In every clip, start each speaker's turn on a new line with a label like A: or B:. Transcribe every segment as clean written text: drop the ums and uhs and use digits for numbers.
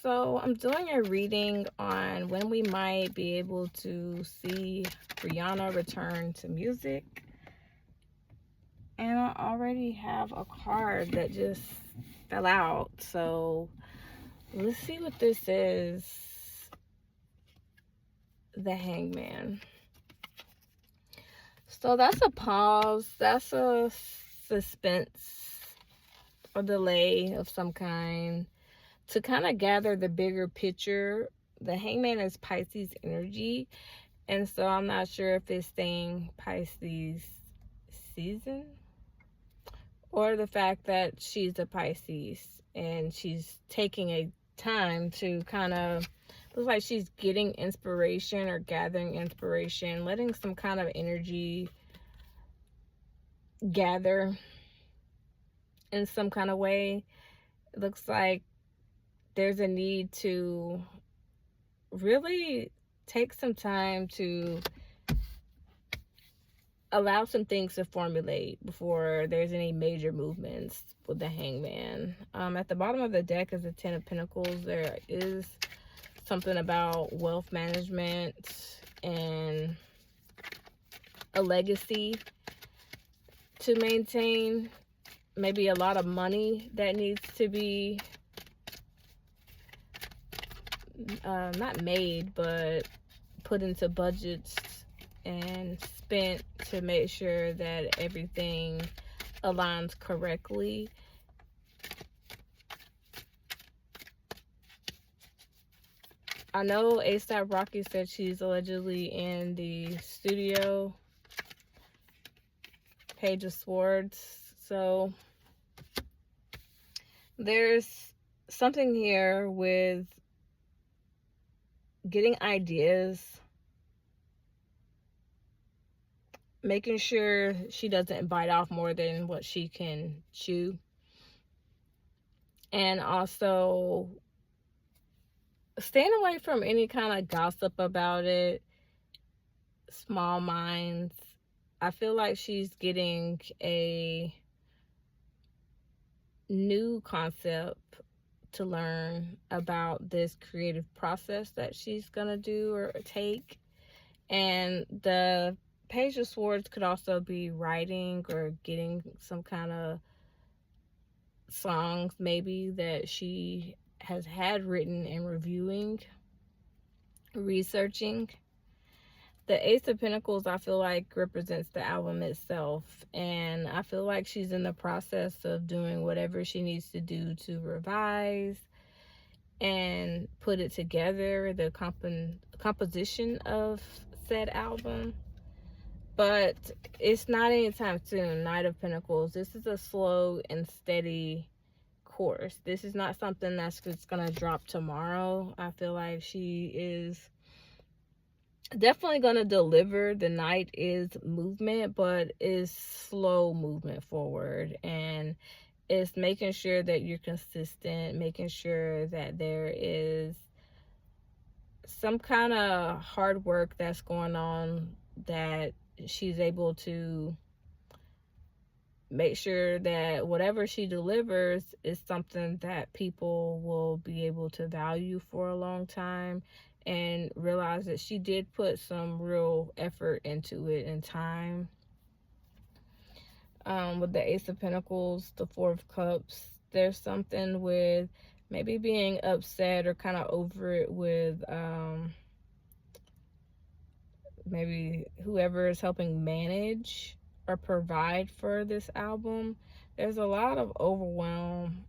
A: So I'm doing a reading on when we might be able to see Rihanna return to music. And I already have a card that just fell out. So let's see what this is. The Hangman. So that's a pause. That's a suspense or delay of some kind to kind of gather the bigger picture. The Hangman is Pisces energy, and so I'm not sure if it's saying Pisces season or the fact that she's a Pisces and she's taking a time to kind of, looks like she's getting inspiration or gathering inspiration, letting some kind of energy gather in some kind of way. It looks like there's a need to really take some time to allow some things to formulate before there's any major movements with the Hangman. At the bottom of the deck is the Ten of Pentacles. There is something about wealth management and a legacy to maintain. Maybe a lot of money that needs to be not made, but put into budgets and spent to make sure that everything aligns correctly. I know A$AP Rocky said she's allegedly in the studio. Page of Swords. So there's something here with getting ideas, making sure she doesn't bite off more than what she can chew, and also staying away from any kind of gossip about it, small minds. I feel like she's getting a new concept to learn about this creative process that she's gonna do or take. And the Page of Swords could also be writing or getting some kind of songs maybe that she has had written and reviewing, researching. The Ace of Pentacles, I feel like, represents the album itself, and I feel like she's in the process of doing whatever she needs to do to revise and put it together, the composition of said album. But it's not anytime soon. Knight of Pentacles, this is a slow and steady course. This is not something that's just gonna drop tomorrow. I feel like she is definitely gonna deliver. The Knight is movement, but is slow movement forward, and it's making sure that you're consistent, making sure that there is some kind of hard work that's going on, that she's able to make sure that whatever she delivers is something that people will be able to value for a long time, and realize that she did put some real effort into it and time. With the Ace of Pentacles, the Four of Cups, there's something with maybe being upset or kind of over it with maybe whoever is helping manage or provide for this album. There's a lot of overwhelm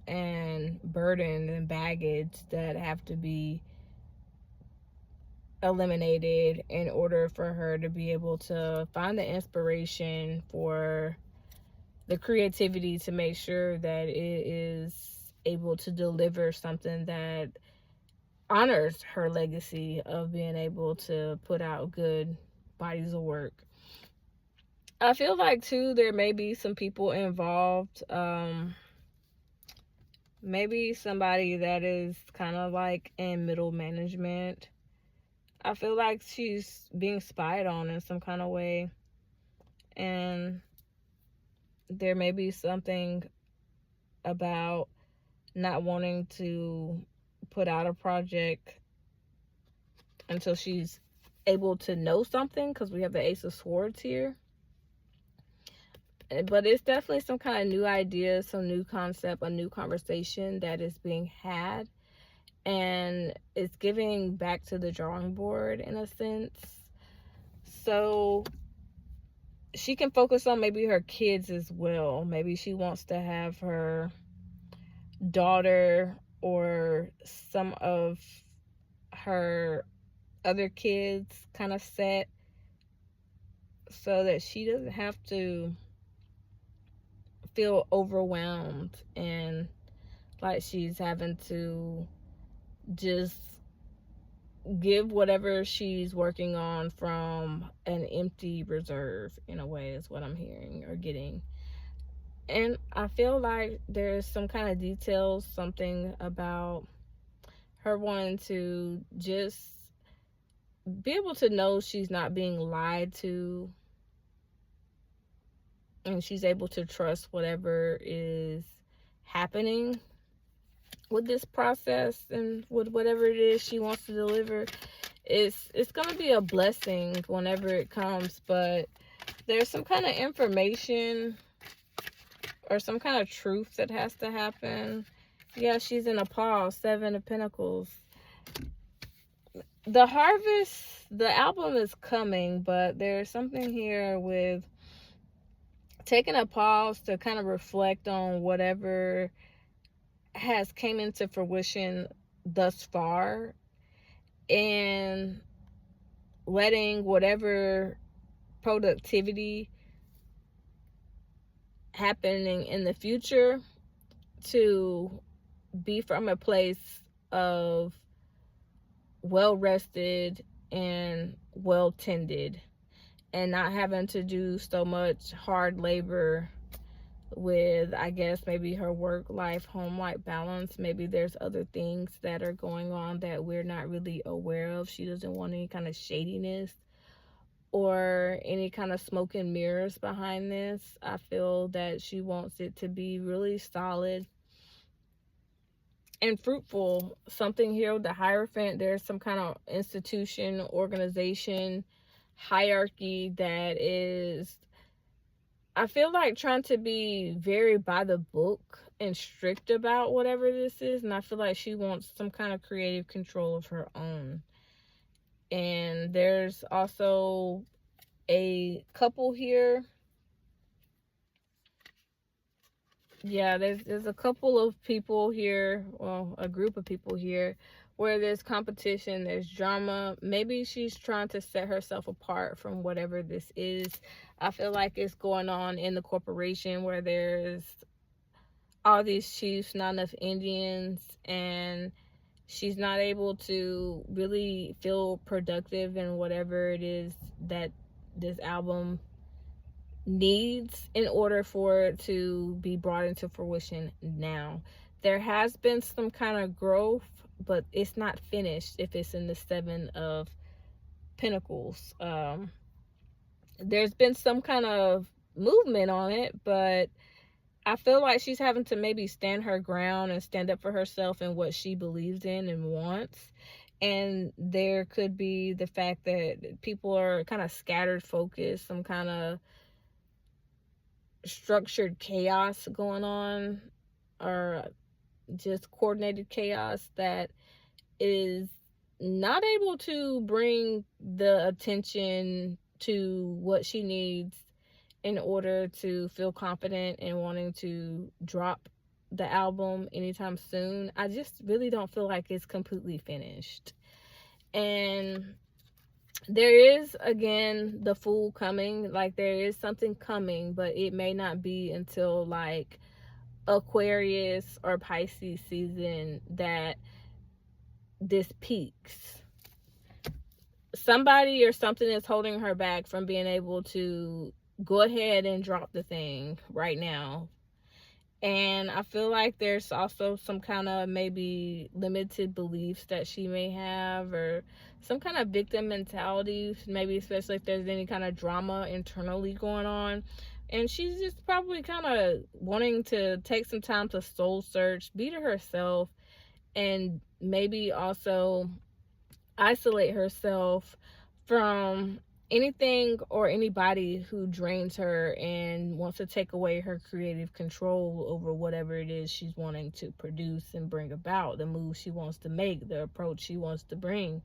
A: and burden and baggage that have to be eliminated in order for her to be able to find the inspiration for the creativity to make sure that it is able to deliver something that honors her legacy of being able to put out good bodies of work. I feel like too there may be some people involved, maybe somebody that is kind of like in middle management. I feel like she's being spied on in some kind of way, and there may be something about not wanting to put out a project until she's able to know something, because we have the Ace of Swords here. But it's definitely some kind of new idea, some new concept, a new conversation that is being had. And it's giving back to the drawing board in a sense. So she can focus on maybe her kids as well. Maybe she wants to have her daughter or some of her other kids kind of set so that she doesn't have to feel overwhelmed and like she's having to just give whatever she's working on from an empty reserve, in a way, is what I'm hearing or getting. And I feel like there's some kind of details, something about her wanting to just be able to know she's not being lied to, and she's able to trust whatever is happening with this process and with whatever it is she wants to deliver. It's going to be a blessing whenever it comes, but there's some kind of information or some kind of truth that has to happen. Yeah, she's in a pause. 7 of Pentacles. The harvest, the album is coming, but there's something here with taking a pause to kind of reflect on whatever has came into fruition thus far, and letting whatever productivity happening in the future to be from a place of well rested and well tended, and not having to do so much hard labor with, I guess, maybe her work life, home life balance. Maybe there's other things that are going on that we're not really aware of. She doesn't want any kind of shadiness or any kind of smoke and mirrors behind this. I feel that she wants it to be really solid and fruitful. Something here with the Hierophant, there's some kind of institution, organization, hierarchy that is, I feel like, trying to be very by the book and strict about whatever this is. And I feel like she wants some kind of creative control of her own. And there's also a couple here. Yeah, there's a couple of people here, well, a group of people here, where there's competition, there's drama. Maybe she's trying to set herself apart from whatever this is. I feel like it's going on in the corporation where there's all these chiefs, not enough Indians, and she's not able to really feel productive in whatever it is that this album needs in order for it to be brought into fruition now. There has been some kind of growth, but it's not finished if it's in the 7 of Pentacles. There's been some kind of movement on it, but I feel like she's having to maybe stand her ground and stand up for herself and what she believes in and wants. And there could be the fact that people are kind of scattered focus, some kind of structured chaos going on, or just coordinated chaos that is not able to bring the attention to what she needs in order to feel confident and wanting to drop the album anytime soon. I just really don't feel like it's completely finished. And there is, again, the Fool coming. Like, there is something coming, but it may not be until like Aquarius or Pisces season that this peaks. Somebody or something is holding her back from being able to go ahead and drop the thing right now. And I feel like there's also some kind of maybe limited beliefs that she may have, or some kind of victim mentality, maybe especially if there's any kind of drama internally going on. And she's just probably kind of wanting to take some time to soul search, be to herself, and maybe also isolate herself from anything or anybody who drains her and wants to take away her creative control over whatever it is she's wanting to produce and bring about, the move she wants to make, the approach she wants to bring.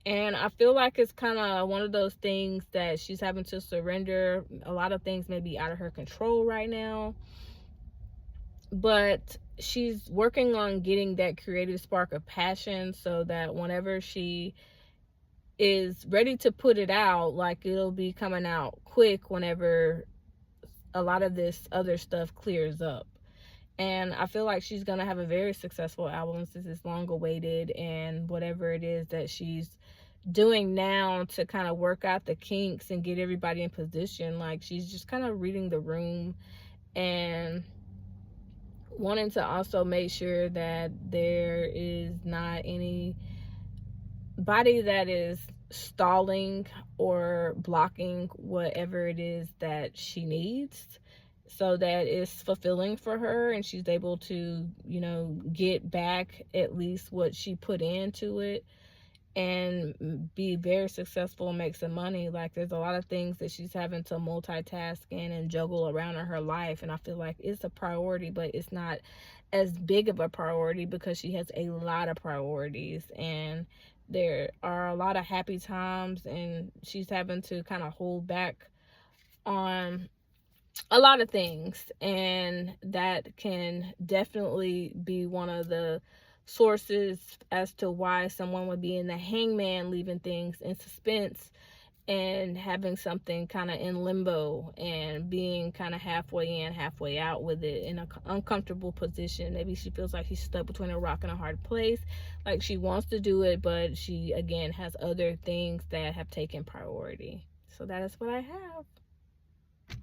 A: And I feel like it's kind of one of those things that she's having to surrender. A lot of things may be out of her control right now, but she's working on getting that creative spark of passion so that whenever she is ready to put it out, like it'll be coming out quick whenever a lot of this other stuff clears up. And I feel like she's going to have a very successful album since it's long awaited, and whatever it is that she's doing now to kind of work out the kinks and get everybody in position, like she's just kind of reading the room and wanting to also make sure that there is not any body that is stalling or blocking whatever it is that she needs, so that it's fulfilling for her and she's able to, get back at least what she put into it and be very successful and make some money. Like, there's a lot of things that she's having to multitask in and juggle around in her life, and I feel like it's a priority, but it's not as big of a priority because she has a lot of priorities, and there are a lot of happy times, and she's having to kind of hold back on a lot of things, and that can definitely be one of the sources as to why someone would be in the hangman, leaving things in suspense and having something kind of in limbo and being kind of halfway in, halfway out with it in an uncomfortable position. Maybe she feels like she's stuck between a rock and a hard place, like she wants to do it, but she again has other things that have taken priority. So that is what I have.